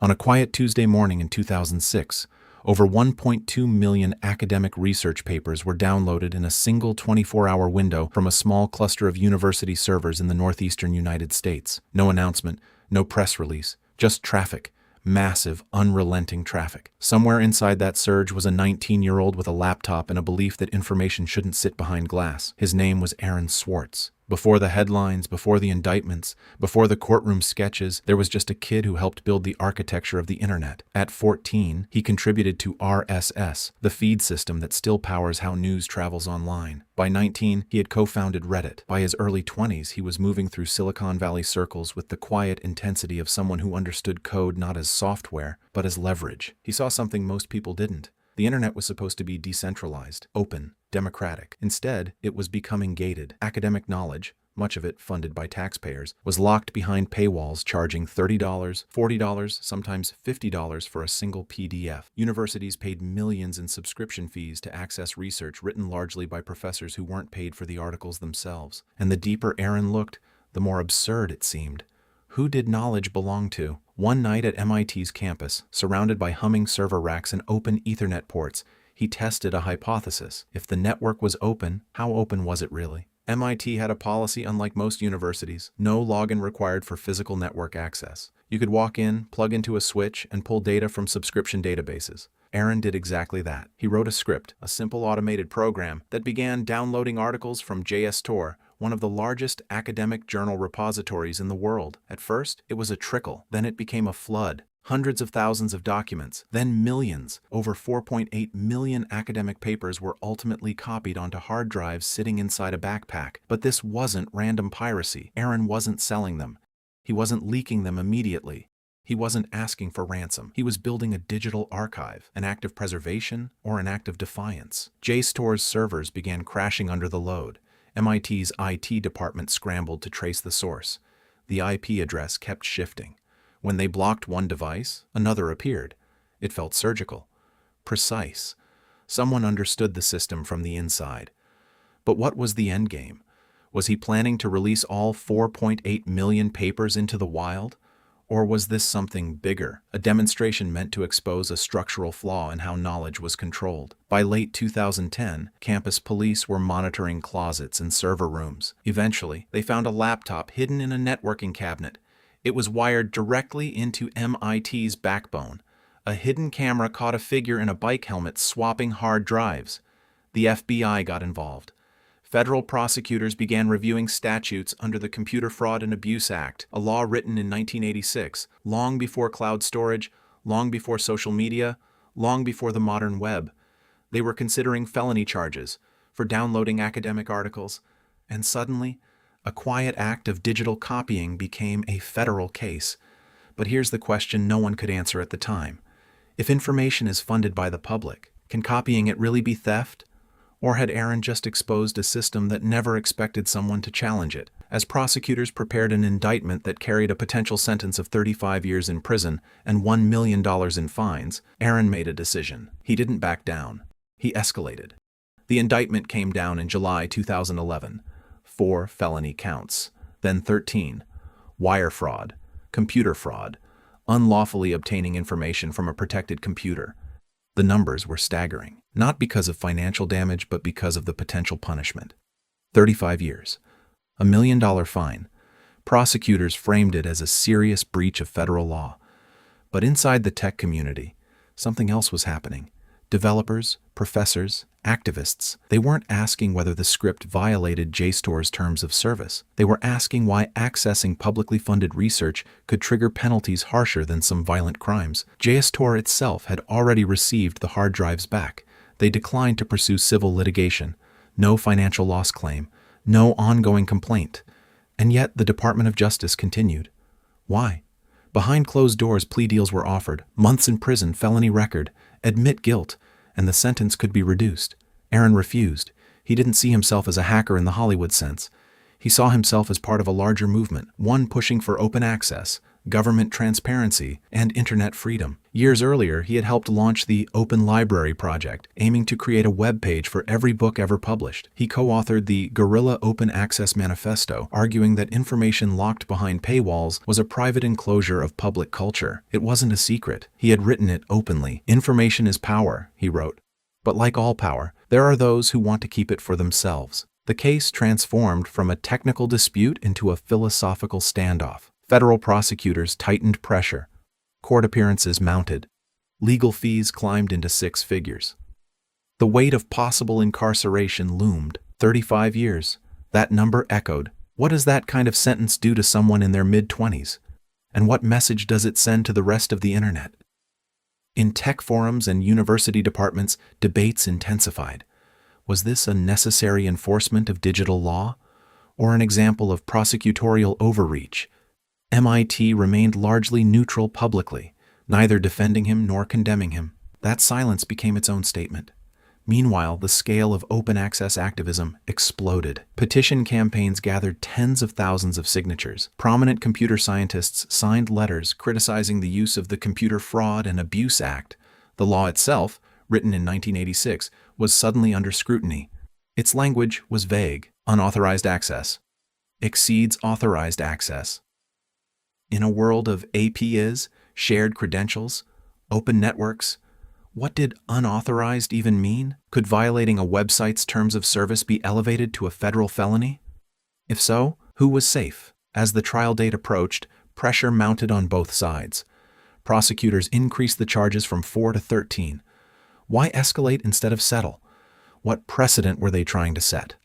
On a quiet Tuesday morning in 2006, over 1.2 million academic research papers were downloaded in a single 24-hour window from a small cluster of university servers in the northeastern United States. No announcement, no press release, just traffic. Massive, unrelenting traffic. Somewhere inside that surge was a 19-year-old with a laptop and a belief that information shouldn't sit behind glass. His name was Aaron Swartz. Before the headlines, before the indictments, before the courtroom sketches, there was just a kid who helped build the architecture of the internet. At 14, he contributed to RSS, the feed system that still powers how news travels online. By 19, he had co-founded Reddit. By his early 20s, he was moving through Silicon Valley circles with the quiet intensity of someone who understood code not as software, but as leverage. He saw something most people didn't. The internet was supposed to be decentralized, open, democratic. Instead, it was becoming gated. Academic knowledge, much of it funded by taxpayers, was locked behind paywalls charging $30, $40, sometimes $50 for a single PDF. Universities paid millions in subscription fees to access research written largely by professors who weren't paid for the articles themselves. And the deeper Aaron looked, the more absurd it seemed. Who did knowledge belong to? One night at MIT's campus, surrounded by humming server racks and open Ethernet ports, he tested a hypothesis. If the network was open, how open was it really? MIT had a policy unlike most universities: no login required for physical network access. You could walk in, plug into a switch, and pull data from subscription databases. Aaron did exactly that. He wrote a script, a simple automated program, that began downloading articles from JSTOR, one of the largest academic journal repositories in the world. At first, it was a trickle, then it became a flood. Hundreds of thousands of documents, then millions. Over 4.8 million academic papers were ultimately copied onto hard drives sitting inside a backpack. But this wasn't random piracy. Aaron wasn't selling them. He wasn't leaking them immediately. He wasn't asking for ransom. He was building a digital archive, an act of preservation or an act of defiance. JSTOR's servers began crashing under the load. MIT's IT department scrambled to trace the source. The IP address kept shifting. When they blocked one device, another appeared. It felt surgical, precise. Someone understood the system from the inside. But what was the endgame? Was he planning to release all 4.8 million papers into the wild? Or was this something bigger, a demonstration meant to expose a structural flaw in how knowledge was controlled? By late 2010, campus police were monitoring closets and server rooms. Eventually, they found a laptop hidden in a networking cabinet. It was wired directly into MIT's backbone. A hidden camera caught a figure in a bike helmet swapping hard drives. The FBI got involved. Federal prosecutors began reviewing statutes under the Computer Fraud and Abuse Act, a law written in 1986, long before cloud storage, long before social media, long before the modern web. They were considering felony charges for downloading academic articles, and suddenly, a quiet act of digital copying became a federal case. But here's the question no one could answer at the time. If information is funded by the public, can copying it really be theft? Or had Aaron just exposed a system that never expected someone to challenge it? As prosecutors prepared an indictment that carried a potential sentence of 35 years in prison and $1 million in fines, Aaron made a decision. He didn't back down. He escalated. The indictment came down in July 2011. 4 felony counts, then 13. Wire fraud, computer fraud, unlawfully obtaining information from a protected computer. The numbers were staggering, not because of financial damage, but because of the potential punishment. 35 years, $1 million fine. Prosecutors framed it as a serious breach of federal law. But inside the tech community, something else was happening. Developers, professors, activists, they weren't asking whether the script violated JSTOR's terms of service. They were asking why accessing publicly funded research could trigger penalties harsher than some violent crimes. JSTOR itself had already received the hard drives back. They declined to pursue civil litigation. No financial loss claim. No ongoing complaint. And yet the Department of Justice continued. Why? Behind closed doors, plea deals were offered. Months in prison, felony record. Admit guilt, and the sentence could be reduced. Aaron refused. He didn't see himself as a hacker in the Hollywood sense. He saw himself as part of a larger movement, one pushing for open access, government transparency, and internet freedom. Years earlier, he had helped launch the Open Library Project, aiming to create a web page for every book ever published. He co-authored the Guerrilla Open Access Manifesto, arguing that information locked behind paywalls was a private enclosure of public culture. It wasn't a secret. He had written it openly. "Information is power," he wrote. But like all power, there are those who want to keep it for themselves. The case transformed from a technical dispute into a philosophical standoff. Federal prosecutors tightened pressure. Court appearances mounted. Legal fees climbed into 6 figures. The weight of possible incarceration loomed. 35 years. That number echoed. What does that kind of sentence do to someone in their mid-20s? And what message does it send to the rest of the internet? In tech forums and university departments, debates intensified. Was this a necessary enforcement of digital law, or an example of prosecutorial overreach? MIT remained largely neutral publicly, neither defending him nor condemning him. That silence became its own statement. Meanwhile, the scale of open access activism exploded. Petition campaigns gathered tens of thousands of signatures. Prominent computer scientists signed letters criticizing the use of the Computer Fraud and Abuse Act. The law itself, written in 1986, was suddenly under scrutiny. Its language was vague. Unauthorized access exceeds authorized access. In a world of APIs, shared credentials, open networks, what did unauthorized even mean? Could violating a website's terms of service be elevated to a federal felony? If so, who was safe? As the trial date approached, pressure mounted on both sides. Prosecutors increased the charges from 4 to 13. Why escalate instead of settle? What precedent were they trying to set?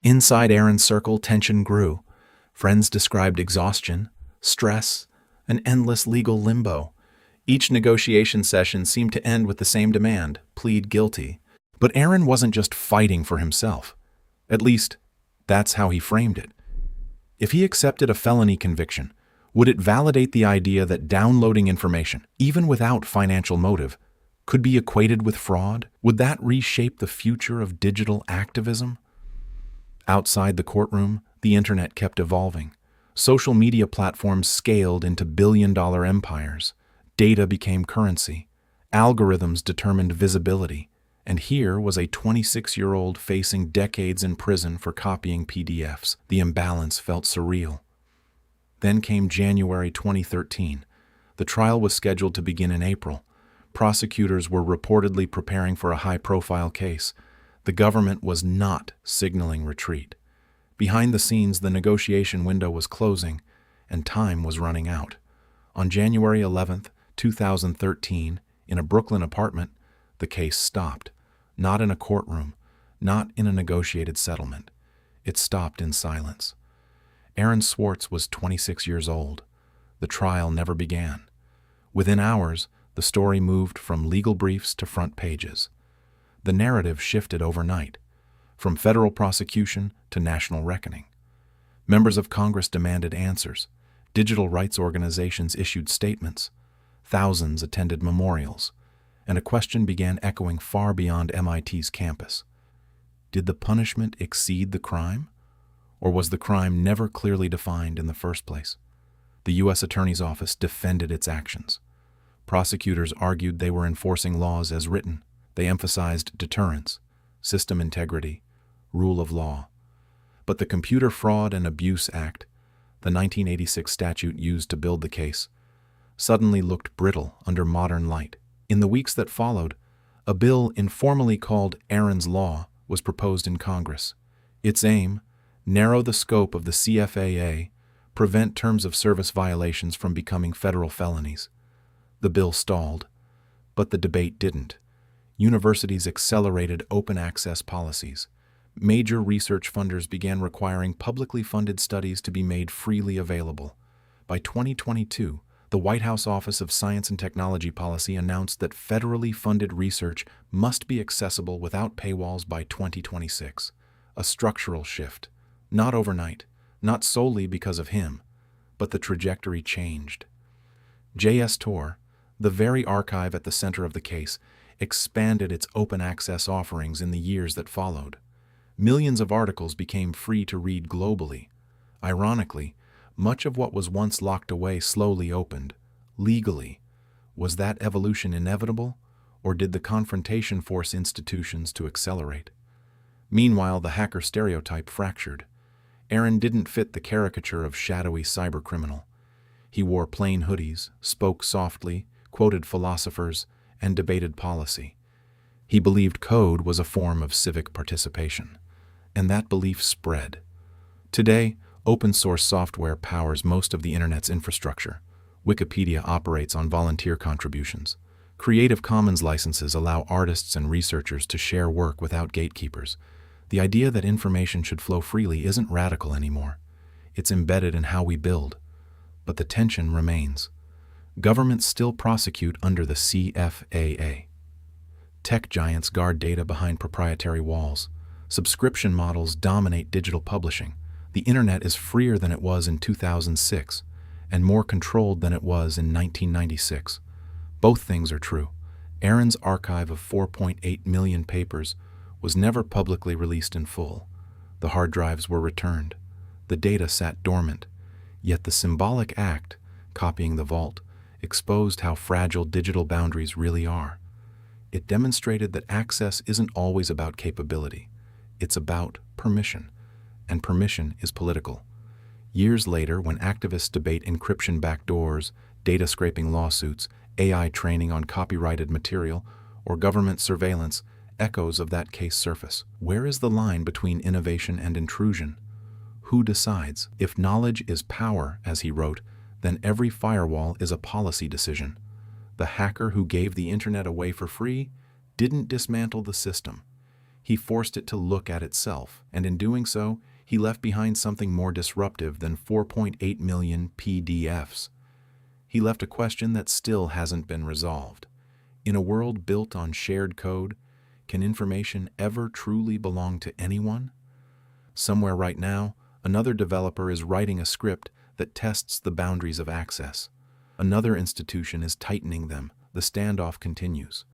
Inside Aaron's circle, tension grew. Friends described exhaustion, stress, an endless legal limbo. Each negotiation session seemed to end with the same demand: plead guilty. But Aaron wasn't just fighting for himself. At least, that's how he framed it. If he accepted a felony conviction, would it validate the idea that downloading information, even without financial motive, could be equated with fraud? Would that reshape the future of digital activism? Outside the courtroom, the internet kept evolving. Social media platforms scaled into billion-dollar empires. Data became currency. Algorithms determined visibility. And here was a 26-year-old facing decades in prison for copying PDFs. The imbalance felt surreal. Then came January 2013. The trial was scheduled to begin in April. Prosecutors were reportedly preparing for a high-profile case. The government was not signaling retreat. Behind the scenes, the negotiation window was closing, and time was running out. On January 11, 2013, in a Brooklyn apartment, the case stopped. Not in a courtroom, not in a negotiated settlement. It stopped in silence. Aaron Swartz was 26 years old. The trial never began. Within hours, the story moved from legal briefs to front pages. The narrative shifted overnight, from federal prosecution to national reckoning. Members of Congress demanded answers. Digital rights organizations issued statements. Thousands attended memorials. And a question began echoing far beyond MIT's campus. Did the punishment exceed the crime? Or was the crime never clearly defined in the first place? The U.S. Attorney's Office defended its actions. Prosecutors argued they were enforcing laws as written. They emphasized deterrence, system integrity, rule of law. But the Computer Fraud and Abuse Act, the 1986 statute used to build the case, suddenly looked brittle under modern light. In the weeks that followed, a bill informally called Aaron's Law was proposed in Congress. Its aim: narrow the scope of the CFAA, prevent terms of service violations from becoming federal felonies. The bill stalled, but the debate didn't. Universities accelerated open access policies. Major research funders began requiring publicly funded studies to be made freely available. By 2022, the White House Office of Science and Technology Policy announced that federally funded research must be accessible without paywalls by 2026. A structural shift. Not overnight, not solely because of him, but the trajectory changed. JSTOR, the very archive at the center of the case, expanded its open access offerings in the years that followed. Millions of articles became free to read globally. Ironically, Much of what was once locked away slowly opened, legally. Was that evolution inevitable, or did the confrontation force institutions to accelerate? Meanwhile, the hacker stereotype fractured. Aaron didn't fit the caricature of shadowy cybercriminal. He wore plain hoodies, spoke softly, quoted philosophers, and debated policy. He believed code was a form of civic participation, and that belief spread. Today, open-source software powers most of the Internet's infrastructure. Wikipedia operates on volunteer contributions. Creative Commons licenses allow artists and researchers to share work without gatekeepers. The idea that information should flow freely isn't radical anymore. It's embedded in how we build. But the tension remains. Governments still prosecute under the CFAA. Tech giants guard data behind proprietary walls. Subscription models dominate digital publishing. The Internet is freer than it was in 2006, and more controlled than it was in 1996. Both things are true. Aaron's archive of 4.8 million papers was never publicly released in full. The hard drives were returned. The data sat dormant. Yet the symbolic act, copying the vault, exposed how fragile digital boundaries really are. It demonstrated that access isn't always about capability. It's about permission, and permission is political. Years later, when activists debate encryption backdoors, data scraping lawsuits, AI training on copyrighted material, or government surveillance, echoes of that case surface. Where is the line between innovation and intrusion? Who decides? If knowledge is power, as he wrote, then every firewall is a policy decision. The hacker who gave the Internet away for free didn't dismantle the system. He forced it to look at itself, and in doing so, he left behind something more disruptive than 4.8 million PDFs. He left a question that still hasn't been resolved. In a world built on shared code, can information ever truly belong to anyone? Somewhere right now, another developer is writing a script that tests the boundaries of access. Another institution is tightening them. The standoff continues.